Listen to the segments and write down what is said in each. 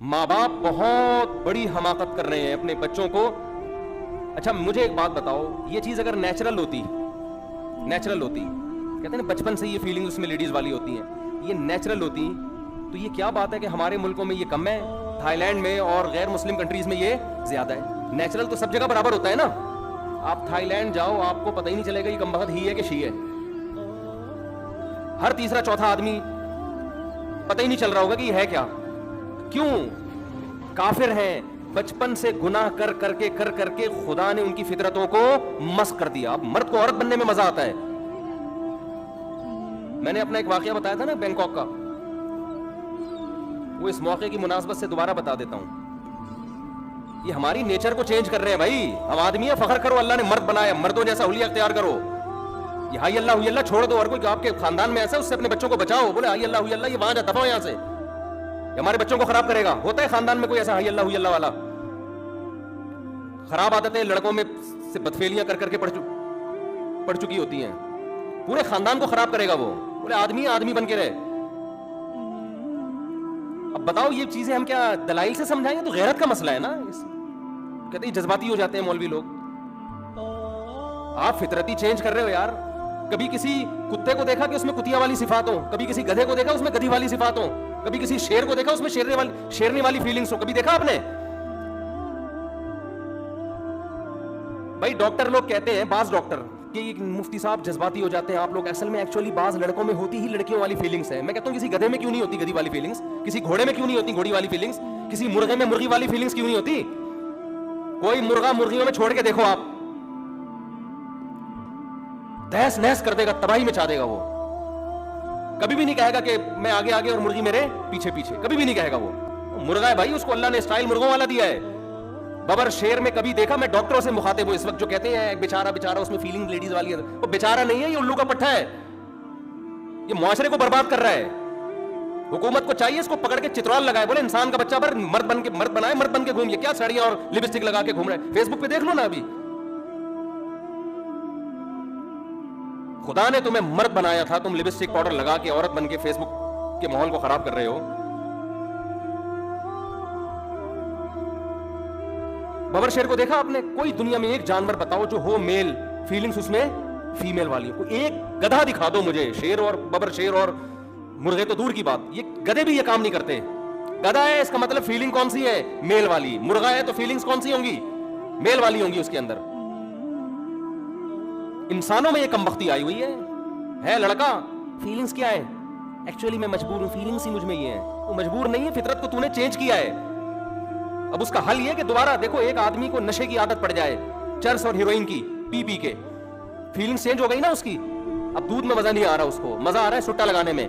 ماں باپ بہت بڑی حماقت کر رہے ہیں اپنے بچوں کو. اچھا مجھے ایک بات بتاؤ, یہ چیز اگر نیچرل ہوتی کہتے ہیں نا بچپن سے یہ فیلنگ اس میں لیڈیز والی ہوتی ہیں, یہ نیچرل ہوتی تو یہ کیا بات ہے کہ ہمارے ملکوں میں یہ کم ہے, تھائی لینڈ میں اور غیر مسلم کنٹریز میں یہ زیادہ ہے. نیچرل تو سب جگہ برابر ہوتا ہے نا. آپ تھائی لینڈ جاؤ, آپ کو پتہ ہی نہیں چلے گا یہ کمبخت ہی ہے کہ شی ہے. ہر تیسرا چوتھا آدمی پتہ ہی نہیں چل رہا ہوگا کہ یہ ہے کیا. کیوں؟ کافر ہیں, بچپن سے گناہ کر کر کے خدا نے ان کی فطرتوں کو مسخ کر دیا. اب مرد کو عورت بننے میں مزہ آتا ہے. میں نے اپنا ایک واقعہ بتایا تھا نا بینکاک کا, وہ اس موقع کی مناسبت سے دوبارہ بتا دیتا ہوں. یہ ہماری نیچر کو چینج کر رہے ہیں بھائی. ہم آدمی ہیں, فخر کرو اللہ نے مرد بنایا, مردوں جیسا حلیہ اختیار کرو. یہ ہائی اللہ ہوئی اللہ چھوڑ دو. اور کوئی آپ کے خاندان میں ایسا ہے اس سے اپنے بچوں کو بچاؤ, بولے ہائی اللہ ہوئی اللہ, یہ وہاں جا دفعہ یہاں سے, یہ ہمارے بچوں کو خراب کرے گا. ہوتا ہے خاندان میں کوئی ایسا ہائی اللہ ہوئی اللہ والا؟ خراب عادتیں لڑکوں میں سے بدفعلیاں کر کے پڑ چکی ہوتی ہیں, پورے خاندان کو خراب کرے گا وہ. بولے آدمی بن کے رہے. اب بتاؤ یہ چیزیں ہم کیا دلائل سے سمجھائیں گے؟ تو غیرت کا مسئلہ ہے نا. کہتے ہیں جذباتی ہو جاتے ہیں مولوی لوگ. آپ فطرتی چینج کر رہے ہو یار. کبھی کسی کتے کو دیکھا کہ اس میں کتیا والی صفات ہوں, کبھی کسی گدھے کو دیکھا اس میں گدھی والی صفات ہوں, کبھی کسی شیر کو دیکھا اس میں شیرنی والی فیلنگز ہو, کبھی دیکھا آپ نے؟ بھائی ڈاکٹر لوگ کہتے ہیں, بعض ڈاکٹر کہ مفتی صاحب جذباتی ہو جاتے ہیں آپ لوگ. اصل میں ایکچولی بعض لڑکوں میں ہوتی ہی لڑکیوں والی فیلنگز ہے. میں کہتا ہوں کسی گدھے میں کیوں نہیں ہوتی گدھی والی فیلنگز, کسی گھوڑے میں کیوں نہیں ہوتی گھوڑی والی فیلنگز, کسی مرغے میں مرغی والی فیلنگز کیوں نہیں ہوتی؟ کوئی مرغا مرغیوں میں چھوڑ کے دیکھو آپ, تہس نہس کر دے گا, تباہی مچا دے گا. وہ کبھی بھی نہیں کہے گا کہ میں آگے اور مرغی میرے پیچھے, کبھی بھی نہیں کہے گا. وہ مرغا ہے بھائی, اس کو اللہ نے اسٹائل مرغوں والا دیا ہے. ببر شیر میں کبھی دیکھا؟ میں ڈاکٹروں سے مخاطب ہوں اس وقت جو کہتے ہیں بیچارہ اس میں فیلنگ لیڈیز والی ہے. وہ بیچارہ نہیں ہے, یہ الو کا پٹھا ہے. یہ معاشرے کو برباد کر رہا ہے. حکومت کو چاہیے اس کو پکڑ کے چترال لگائے, بولے انسان کا بچہ پر مرد بنائے, مرد بن کے گھوم. یہ کیا ساڑیاں اور لپسٹک لگا کے گھوم رہے ہیں؟ فیس بک پہ دیکھ لو نا. ابھی خدا نے تمہیں مرد بنایا تھا, تم لپسٹک پاؤڈر لگا کے عورت بن کے فیس بک کے ماحول کو خراب کر رہے ہو. ببر شیر کو دیکھا آپ نے؟ کوئی دنیا میں ایک جانور بتاؤ جو ہو میل فیلنگز اس میں فیمیل والی ہو. ایک گدھا دکھا دو مجھے. شیر اور ببر شیر اور مرغے تو دور کی بات, یہ گدھے بھی یہ کام نہیں کرتے. گدھا ہے اس کا مطلب فیلنگ کون سی ہے؟ میل والی. مرغا ہے تو فیلنگز کون سی ہوں گی؟ میل والی ہوں گی اس کے اندر. انسانوں میں یہ کمبختی آئی ہوئی ہے لڑکا فیلنگز کیا ہے؟ ایکچولی میں مجبور ہوں, فیلنگز ہی مجھ میں یہ ہے. وہ مجبور نہیں ہے, فطرت کو تو نے چینج کیا ہے. اب اس کا حل یہ کہ دوبارہ دیکھو, ایک آدمی کو نشے کی عادت پڑ جائے, چرس اور ہیروئن کی پی کے, فیلنگ چینج ہو گئی نا اس کی. اب دودھ میں مزہ نہیں آ رہا, اس کو مزہ آ رہا ہے سٹا لگانے میں.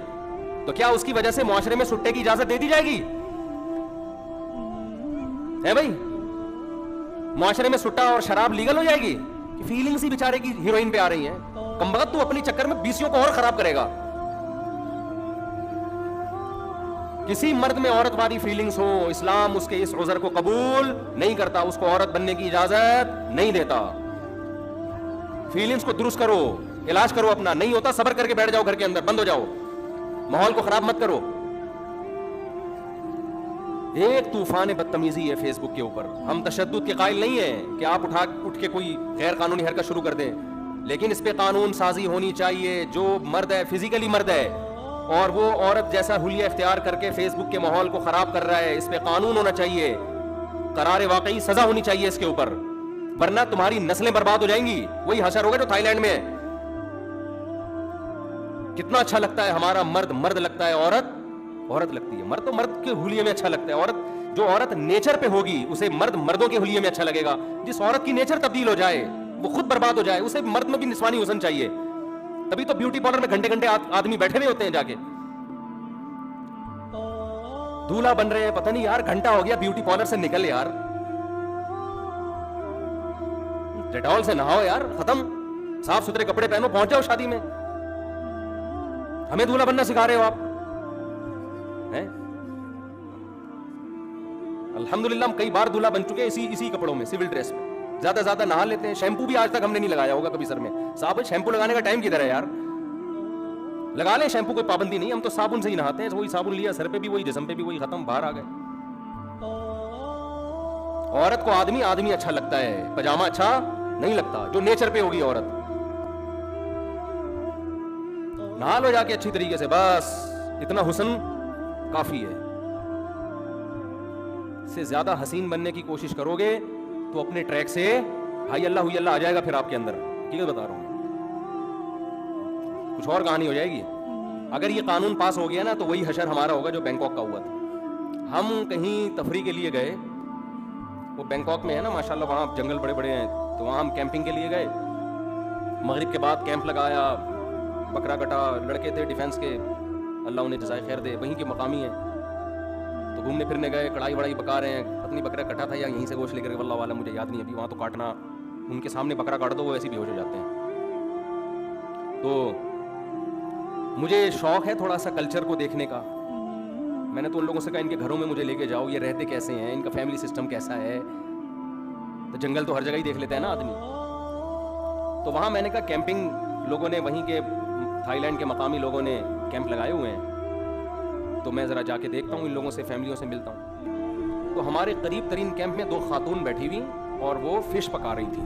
تو کیا اس کی وجہ سے معاشرے میں سٹے کی اجازت دے دی جائے گی؟ ہے بھائی, معاشرے میں سٹا اور شراب لیگل ہو جائے گی؟ فیلنگز ہی بیچارے کی ہیروئن پہ آ رہی ہیں. کمبخت تو اپنی چکر میں بیسیوں کو اور خراب کرے گا. کسی مرد میں عورت والی فیلنگز ہو, اسلام اس کے اس عذر کو قبول نہیں کرتا, اس کو عورت بننے کی اجازت نہیں دیتا. فیلنگز کو درست کرو, علاج کرو اپنا. نہیں ہوتا صبر کر کے بیٹھ جاؤ گھر کے اندر, بند ہو جاؤ, ماحول کو خراب مت کرو. ایک طوفان بدتمیزی ہے فیس بک کے اوپر. ہم تشدد کے قائل نہیں ہیں کہ آپ اٹھ کے کوئی غیر قانونی حرکت شروع کر دیں, لیکن اس پہ قانون سازی ہونی چاہیے. جو مرد ہے فزیکلی مرد ہے اور وہ عورت جیسا حلیہ اختیار کر کے فیس بک کے ماحول کو خراب کر رہا ہے, اس پہ قانون ہونا چاہیے, قرار واقعی سزا ہونی چاہیے اس کے اوپر, ورنہ تمہاری نسلیں برباد ہو جائیں گی. وہی حشر ہوگا جو تھائی لینڈ میں ہے. کتنا اچھا لگتا ہے ہمارا مرد لگتا ہے, عورت لگتی ہے. مرد تو مرد کے حلیے میں اچھا لگتا ہے. جو عورت نیچر پہ ہوگی اسے مردوں کے حلیے میں اچھا لگے گا. جس عورت کی نیچر تبدیل ہو جائے, وہ خود برباد ہو جائے, اسے مرد میں بھی نسوانی حسن چاہیے. تبھی تو بیوٹی پارلر میں گھنٹے آدمی بیٹھے ہوئے ہوتے ہیں, جا کے دولہا بن رہے ہیں. پتہ نہیں یار, گھنٹہ ہو گیا بیوٹی پارلر سے نکل یار, ڈیٹول سے نہاؤ یار, ختم. صاف ستھرے کپڑے پہنو, پہنچ جاؤ شادی میں. ہمیں دولہا بننا سکھا رہے ہو آپ. الحمدللہ ہم کئی بار دولہا بن چکے ہیں اسی کپڑوں میں, سول ڈریس میں. زیادہ نہا لیتے ہیں. شیمپو بھی آج تک ہم نے نہیں لگایا ہوگا کبھی سر میں. صاحب شیمپو لگانے کا ٹائم کدھر ہے یار؟ لگا لیں شیمپو, کوئی پابندی نہیں. ہم تو صابن سے ہی نہاتے ہیں. وہی صابن لیا سر پہ بھی وہی, جسم پہ بھی وہی, ختم, باہر آ گئے. عورت کو آدمی آدمی اچھا لگتا ہے, پجامہ اچھا نہیں لگتا. جو نیچر پہ ہوگی عورت, نہا لو جا کے اچھی طریقے سے, بس اتنا حسن کافی ہے. سے زیادہ حسین بننے کی کوشش کرو گے تو اپنے ٹریک سے ہائی اللہ ہوئی اللہ آ جائے گا پھر آپ کے اندر. ٹھیک ہے, بتا رہا ہوں, کچھ اور کہانی ہو جائے گی. اگر یہ قانون پاس ہو گیا نا تو وہی حشر ہمارا ہوگا جو بینکاک کا ہوا تھا. ہم کہیں تفریح کے لیے گئے, وہ بینکاک میں ہے نا ماشاءاللہ, وہاں جنگل بڑے بڑے ہیں, تو وہاں ہم کیمپنگ کے لیے گئے. مغرب کے بعد کیمپ لگایا, بکرا کٹا, لڑکے تھے ڈیفینس کے, اللہ انہیں جزائے خیر دے, وہیں کے مقامی ہیں. تو گھومنے پھرنے گئے, کڑھائی وڑائی پکا رہے ہیں, پتنی بکرا کٹا تھا یا یہیں سے گوشت لے کر, واللہ والا مجھے یاد نہیں ابھی. وہاں تو کاٹنا, ان کے سامنے بکرا کاٹ دو وہ ایسے بھی ہو جاتے ہیں. تو مجھے شوق ہے تھوڑا سا کلچر کو دیکھنے کا. میں نے تو ان لوگوں سے کہا ان کے گھروں میں مجھے لے کے جاؤ, یہ رہتے کیسے ہیں, ان کا فیملی سسٹم کیسا ہے. تو جنگل تو ہر جگہ ہی دیکھ لیتا ہے نا آدمی. تو وہاں میں نے کہا کیمپنگ, لوگوں نے وہیں کے تھائی لینڈ کے مقامی لوگوں نے کیمپ لگائے ہوئے ہیں, تو میں ذرا جا کے دیکھتا ہوں, ان لوگوں سے فیملیوں سے ملتا ہوں. تو ہمارے قریب ترین کیمپ میں 2 خاتون بیٹھی ہوئی اور وہ فش پکا رہی تھی.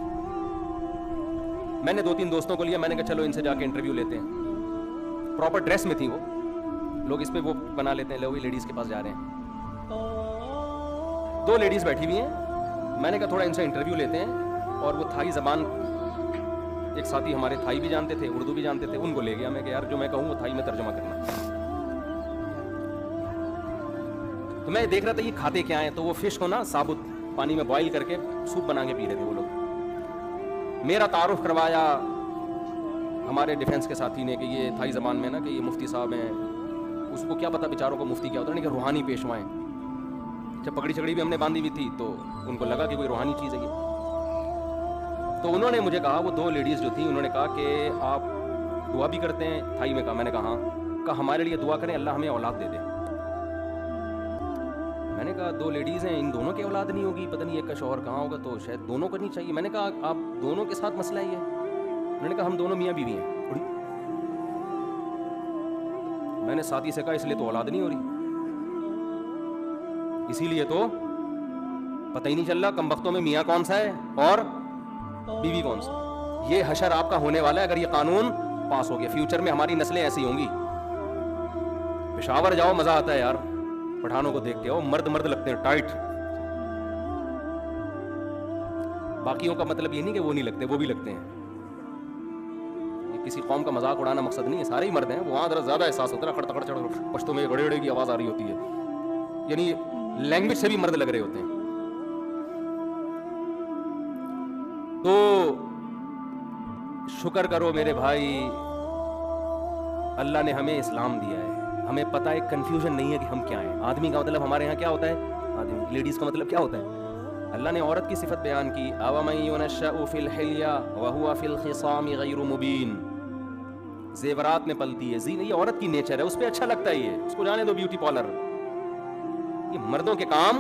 میں نے 2-3 دوستوں کو لیا, میں نے کہا چلو ان سے جا کے انٹرویو لیتے ہیں. پراپر ڈریس میں تھی وہ, لوگ اس پہ وہ بنا لیتے ہیں, لوگ لیڈیز کے پاس جا رہے ہیں. 2 لیڈیز بیٹھی ہوئی ہیں, میں نے کہا تھوڑا ان سے انٹرویو لیتے ہیں. اور وہ تھائی زبان, ایک ساتھی ہمارے تھائی بھی جانتے تھے, اردو بھی جانتے تھے, ان کو لے گیا. میں کہ یار جو میں کہوں وہ تھائی میں ترجمہ کرنا. تو میں دیکھ رہا تھا یہ کھاتے کیا ہیں, تو وہ فش کو نا ثابت پانی میں بوائل کر کے سوپ بنا کے پی رہے تھے وہ لوگ. میرا تعارف کروایا ہمارے ڈیفینس کے ساتھی نے کہ یہ تھائی زبان میں نا کہ یہ مفتی صاحب ہیں. اس کو کیا پتا بیچاروں کو مفتی کیا ہوتا ہے, کہ روحانی پیشوائیں. جب پگڑی چھگڑی بھی ہم نے باندھی ہوئی تھی تو ان کو لگا کہ کوئی روحانی چیز ہے یہ. تو انہوں نے مجھے کہا, وہ 2 لیڈیز جو تھیں, انہوں نے کہا کہ آپ دعا بھی کرتے ہیں تھائی میں. کہا, میں نے کہا ہاں. کہا ہمارے لیے دعا کریں اللہ ہمیں اولاد دے دے. میں نے کہا 2 لیڈیز ہیں, ان دونوں کی اولاد نہیں ہوگی, پتہ نہیں ایک کا شوہر کہاں ہوگا, تو شاید دونوں کو نہیں چاہیے. میں نے کہا آپ دونوں کے ساتھ مسئلہ ہی ہے. انہوں نے کہا ہم دونوں میاں بیوی ہیں. میں نے ساتھی سے کہا اس لیے تو اولاد نہیں ہو رہی, اسی لیے تو پتہ ہی نہیں چل رہا کم وقتوں میں میاں کون سا ہے اور بیوی کون سا. یہ حشر آپ کا ہونے والا ہے اگر یہ قانون پاس ہو گیا. فیوچر میں ہماری نسلیں ایسی ہوں گی. پشاور جاؤ, مزہ آتا ہے یار, پٹھانوں کو دیکھ کے ہو, مرد مرد لگتے ہیں ٹائٹ. باقیوں کا مطلب یہ نہیں کہ وہ نہیں لگتے, وہ بھی لگتے ہیں. کسی قوم کا مذاق اڑانا مقصد نہیں ہے, سارے ہی مرد ہیں. وہاں ذرا زیادہ احساس ہوتا ہے, کھڑ تکڑ چڑھ پشتوں میں گڑے گڑے کی آواز آ رہی ہوتی ہے, یعنی لینگویج سے بھی مرد لگ رہے ہوتے ہیں. تو شکر کرو میرے بھائی, اللہ نے ہمیں اسلام دیا ہے, ہمیں پتہ ہے, کنفیوژن نہیں ہے کہ ہم کیا ہیں. آدمی کا مطلب ہمارے یہاں کیا ہوتا ہے, آدمی. لیڈیز کا مطلب کیا ہوتا ہے. اللہ نے عورت کی صفت بیان کی, اومن ينشأ في الحلیہ وهو في الخصام غیر مبین. زیورات میں پلتی ہے, یہ عورت کی نیچر ہے, اس پہ اچھا لگتا ہے, یہ اس کو جانے دو بیوٹی پارلر. یہ مردوں کے کام